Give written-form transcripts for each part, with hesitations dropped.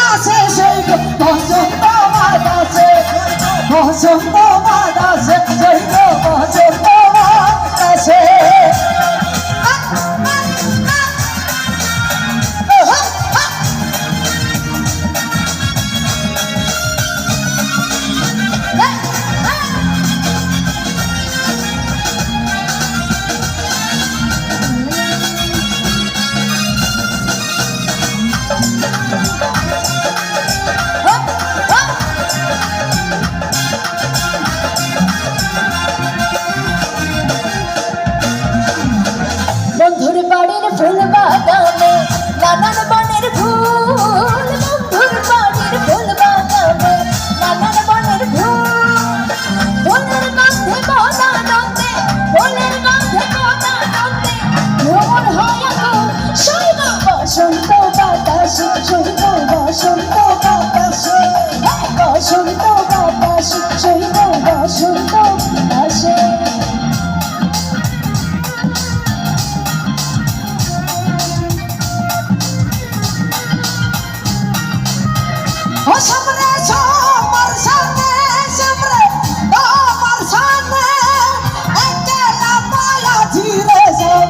বাতাসে সেই বসন্ত বাতাসে বসন্ত বাতাসে সেই বসন্ত বাতাসে বন্ধুর বাড়ির ফুল বাগানে নানান বনের ফুল, বন্ধুর বাড়ির ফুল বাগানে নানান বনের ফুল, ফুলের গন্ধে মন আনন্দে, ফুলের গন্ধে মন আনন্দে ভ্রমণ হয় এখন শৈব বসন্ত বাতাসে, শৈব বসন্ত বাতাসে, বসন্ত বাতাসে, শৈব বসন্ত বাতাসে। সামনে সবার সামনে সামনে তোমার সামনে একলা মায়া ছিঁড়ে যাও,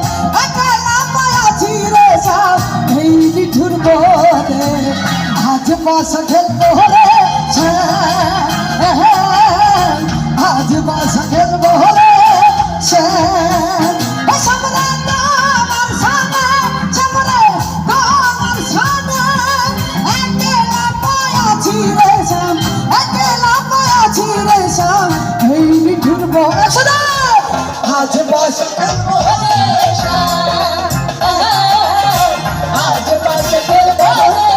একলা মায়া ছিঁড়ে যাও এই নিঠুর বনে আজ বাসা খেলবো রে আজ বাসা খেলবো রে সামনে তোমার সামনে সামনে তোমার সামনে একলা মায়া ছিঁড়ে যাও, একলা মায়া ছিঁড়ে যাও এই নিঠুর বনে আজ বাসা খেলবো রে আজ বাসা খেলবো রে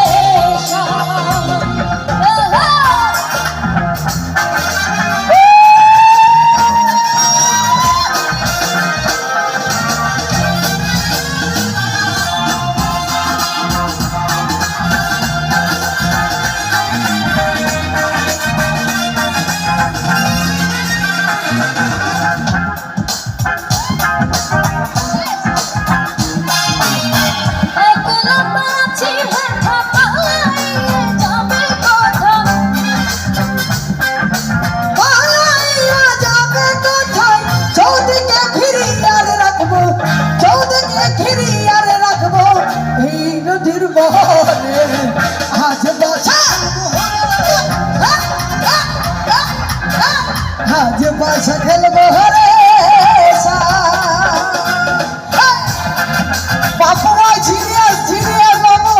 আজ বাসা খেলবো রে বাবু সিরিয়াস সিরিয়াস বাবু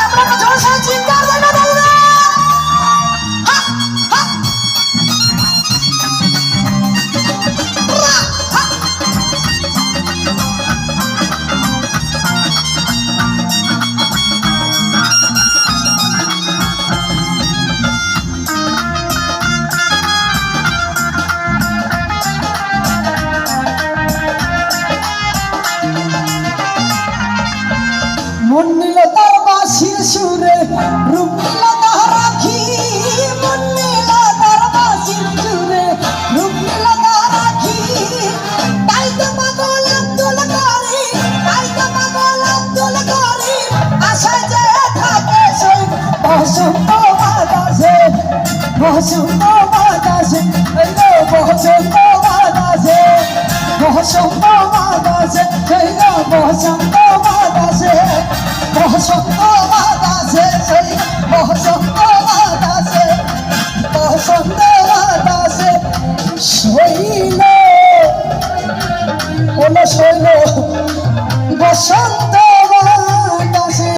আমরা জোরসে চিন্তা করবো বাবু মন নিল তার বাঁশির সুরে, রূপ নিল তার আখি, মন নিল তার বাঁশির সুরে, রূপ নিল তার আখি। তাই তো পাগল আব্দুল করিম, তাই তো পাগল আব্দুল করিম, আশায় যে থাকে সেই বসন্ত বাতাসে, বসন্ত বাতাসে, বসন্ত বাতাসে, বসন্ত বাতাসে, বসন্ত বাতাসে, বসন্ত বাতাসে, সেই বসন্ত বাতাসে, বসন্ত বাতাসে শৈল শৈল বসন্ত